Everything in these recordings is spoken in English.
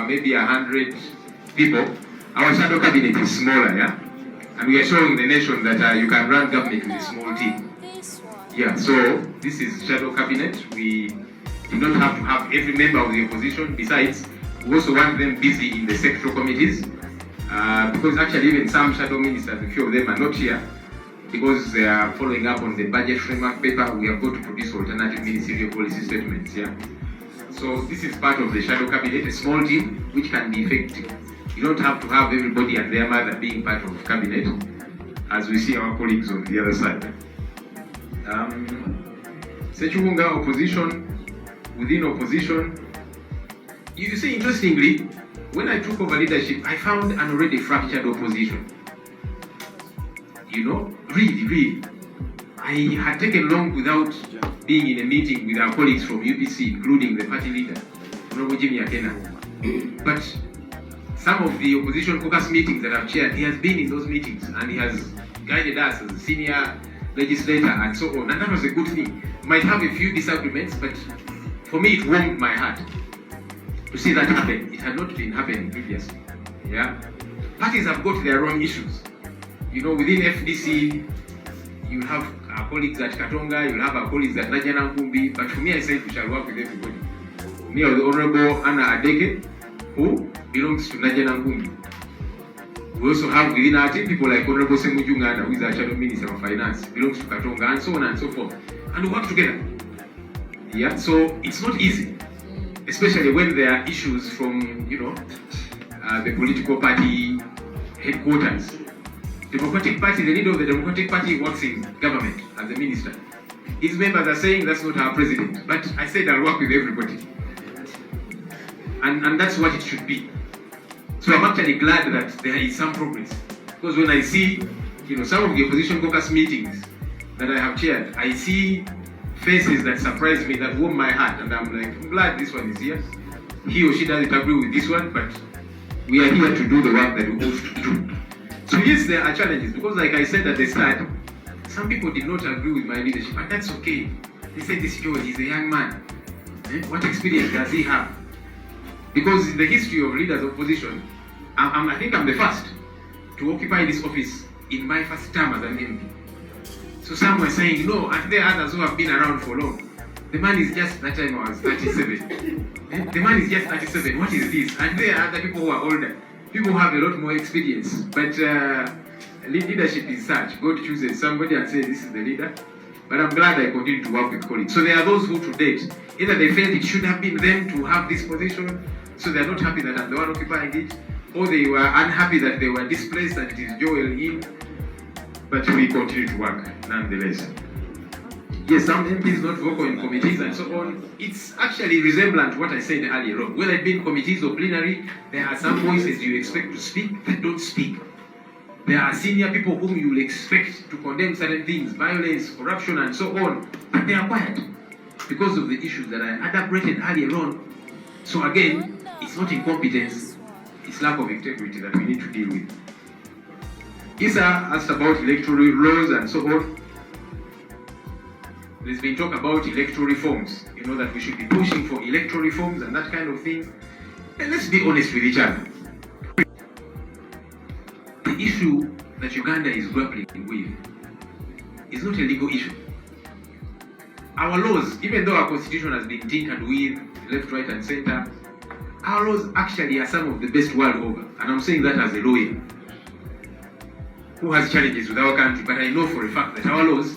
maybe 100 people, our shadow cabinet is smaller, yeah? And we are showing the nation that you can run government with a small team. Yeah, so this is shadow cabinet. We do not have to have every member of the opposition. Besides, we also want them busy in the sectoral committees, because actually even some shadow ministers, a few of them are not here, because they are following up on the budget framework paper. We have got to produce alternative ministerial policy statements, yeah? So this is part of the shadow cabinet, a small team which can be effective. You don't have to have everybody and their mother being part of cabinet, as we see our colleagues on the other side. Sechuunga opposition, within opposition. You see, interestingly, when I took over leadership, I found an already fractured opposition. You know, really. I had taken long without being in a meeting with our colleagues from UPC, including the party leader, Honorable Jimmy Akena. But some of the opposition caucus meetings that I've chaired, he has been in those meetings and he has guided us as a senior legislator and so on. And that was a good thing. Might have a few disagreements, but for me it warmed my heart to see that happen. It had not been happening previously. Yeah, parties have got their own issues. You know, within FDC, you have our colleagues at Katonga, you have our colleagues at Najanankumbi, but for me I said we shall work with everybody. Me or the Honorable Anna Adeke, who belongs to Najanankumbi. We also have within our team people like Honorable Semujungana, who is our Shadow Minister of Finance, belongs to Katonga, and so on and so forth. And we work together. Yeah, so it's not easy, especially when there are issues from, you know, the political party headquarters. Democratic Party, the leader of the Democratic Party works in government as a minister. His members are saying that's not our president, but I said I'll work with everybody. And that's what it should be. So I'm actually glad that there is some progress. Because when I see, you know, some of the opposition caucus meetings that I have chaired, I see faces that surprise me, that warm my heart, and I'm like, I'm glad this one is here. He or she doesn't agree with this one, but we are here to do the work that we ought to do. So yes, there are challenges, because like I said at the start, some people did not agree with my leadership, and that's okay. They said, this George is a young man. What experience does he have? Because in the history of leaders of opposition, I think I'm the first to occupy this office in my first term as an MP. So some were saying, no, and there are others who have been around for long. The man is just, that time I was 37. The man is just 37, what is this? And there are other people who are older. People who have a lot more experience. But leadership is such. God chooses somebody and says, this is the leader. But I'm glad I continue to work with colleagues. So there are those who to date, either they felt it should have been them to have this position, so they're not happy that I'm the one occupying it, or they were unhappy that they were displaced and it is Joel in. But we continue to work nonetheless. Yes, some MPs not vocal in committees and so on. It's actually resemblant to what I said earlier on. Whether it be in committees or plenary, there are some voices you expect to speak that don't speak. There are senior people whom you will expect to condemn certain things, violence, corruption, and so on, but they are quiet because of the issues that I elaborated earlier on. So again, it's not incompetence, it's lack of integrity that we need to deal with. Isa asked about electoral laws and so on. There's been talk about electoral reforms, you know, that we should be pushing for electoral reforms and that kind of thing. And let's be honest with each other. The issue that Uganda is grappling with is not a legal issue. Our laws, even though our constitution has been tinkered with left, right, and center, our laws actually are some of the best world over. And I'm saying that as a lawyer who has challenges with our country, but I know for a fact that our laws,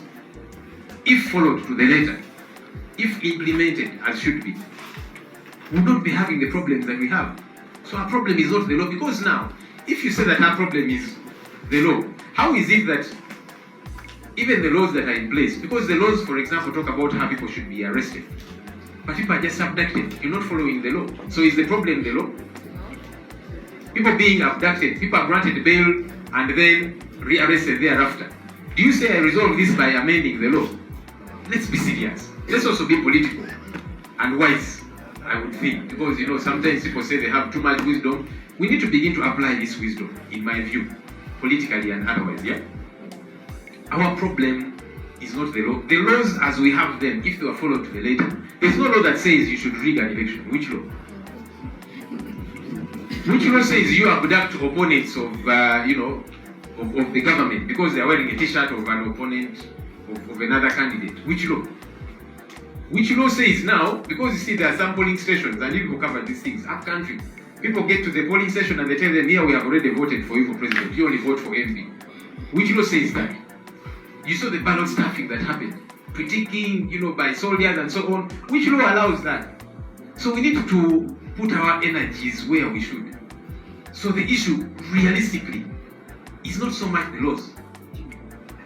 if followed to the letter, if implemented as should be, would not be having the problems that we have. So our problem is not the law, because now, if you say that our problem is the law, how is it that even the laws that are in place, because the laws, for example, talk about how people should be arrested, but people are just abducted, you're not following the law. So is the problem the law? People being abducted, people are granted bail and then rearrested thereafter. Do you say I resolve this by amending the law? Let's be serious. Let's also be political and wise, I would think, because, you know, sometimes people say they have too much wisdom. We need to begin to apply this wisdom, in my view, politically and otherwise, yeah? Our problem is not the law. The laws as we have them, if they were followed to the letter, there's no law that says you should rig an election. Which law? which law says you abduct opponents of, of the government because they are wearing a t-shirt of an opponent of another candidate? Which law? Which law says now, because you see there are some polling stations, and people cover these things, up country, people get to the polling station and they tell them, here we have already voted for you for president, you only vote for MP. Which law says that? You saw the ballot stuffing that happened, critiquing, by soldiers and so on. Which law allows that? So we need to put our energies where we should. So the issue, realistically, is not so much the laws.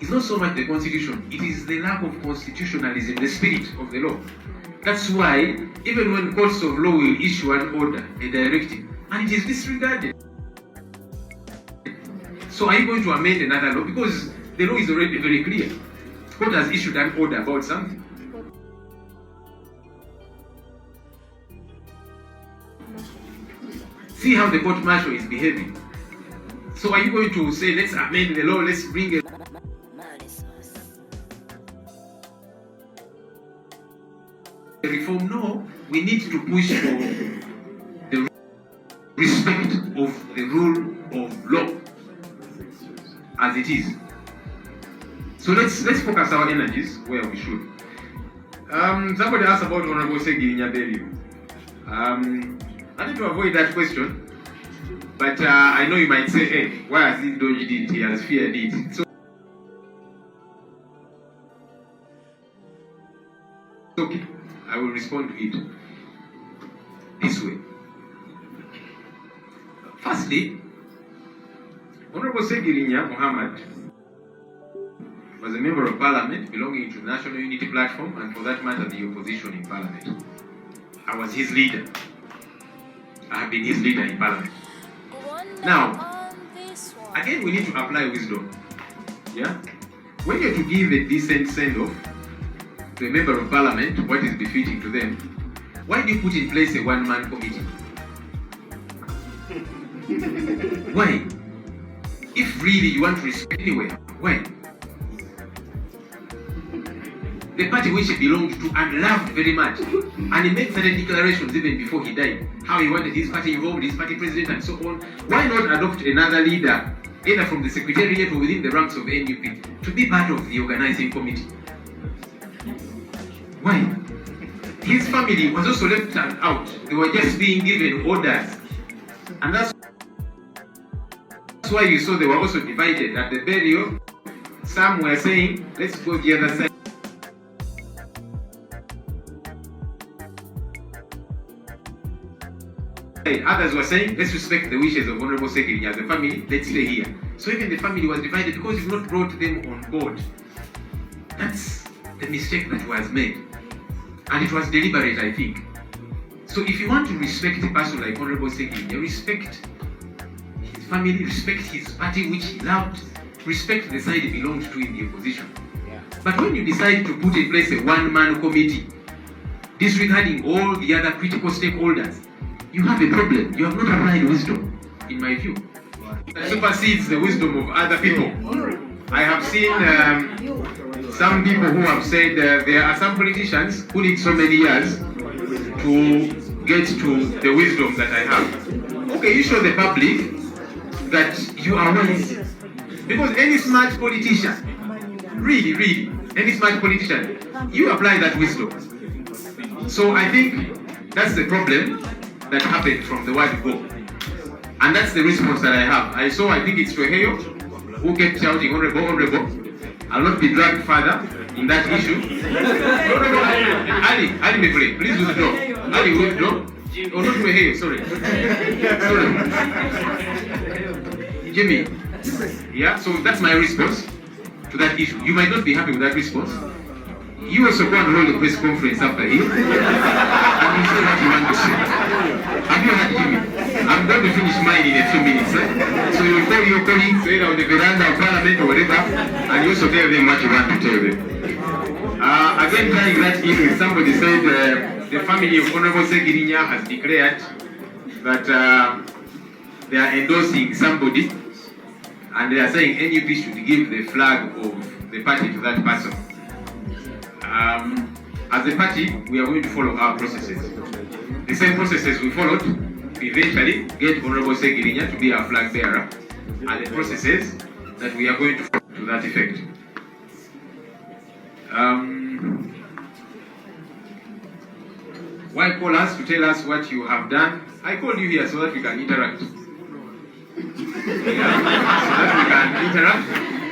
It's not so much the constitution. It is the lack of constitutionalism, the spirit of the law. That's why, even when courts of law will issue an order, a directive, and it is disregarded. So are you going to amend another law? Because the law is already very clear. Court has issued an order about something. See how the court martial is behaving. So are you going to say, let's amend the law, let's bring a reform? No, we need to push for the respect of the rule of law as it is. So let's focus our energies where we should. Somebody asked about Honorable Segi Nyaberio. I need to avoid that question, but I know you might say, hey, why has he dodged it? He has feared it. So okay, I will respond to it this way. Firstly, Honorable Segirinya Muhammad was a member of parliament belonging to the National Unity Platform, and for that matter, the opposition in parliament. I was his leader. I have been his leader in parliament. Now, again, we need to apply wisdom. Yeah? When you're to give a decent send-off to a member of parliament, what is befitting to them, why do you put in place a one-man committee? Why? If really you want to respect anywhere, why? The party which he belonged to and loved very much, and he made certain declarations even before he died, how he wanted his party involved, his party president and so on. Why not adopt another leader, either from the secretariat or within the ranks of NUP, to be part of the organizing committee? Why? His family was also left out. They were just being given orders, and that's why you saw they were also divided. At the burial, some were saying, let's go the other side. Others were saying, let's respect the wishes of Honorable Segirinya as a family, let's stay here. So even the family was divided because you've not brought them on board. That's the mistake that was made. And it was deliberate, I think. So if you want to respect a person like Honorable Segirinya, respect his family, respect his party which he loved, respect the side he belonged to in the opposition. Yeah. But when you decide to put in place a one-man committee, disregarding all the other critical stakeholders, you have a problem. You have not applied wisdom, in my view. That supersedes the wisdom of other people. I have seen some people who have said there are some politicians who need so many years to get to the wisdom that I have. Okay, you show the public that you are wise. Because any smart politician, really, any smart politician, you apply that wisdom. So I think that's the problem that happened from the word go. And that's the response that I have. I think it's Tweheyo who kept shouting, honorable, honorable. I'll not be dragged further in that issue. Ali Mefule, please withdraw. Ali, withdraw. Oh, not Tweheyo, sorry. Jimmy. Yeah, so that's my response to that issue. You might not be happy with that response. You also go and hold a press conference after here, and you say what you want to say. Have you heard Jimmy? I'm going to finish mine in a few minutes. So you will call your colleagues either on the veranda of Parliament or whatever, and you also tell them what you want to tell them. Again, trying that issue, somebody said the family of Honorable Segirinya has declared that they are endorsing somebody, and they are saying NUP should give the flag of the party to that person. As a party, we are going to follow our processes. The same processes we followed to eventually get Honorable Segirinya to be our flag bearer, and the processes that we are going to follow to that effect. Why call us to tell us what you have done? I called you here so that we can interact. Yeah, so that we can interact.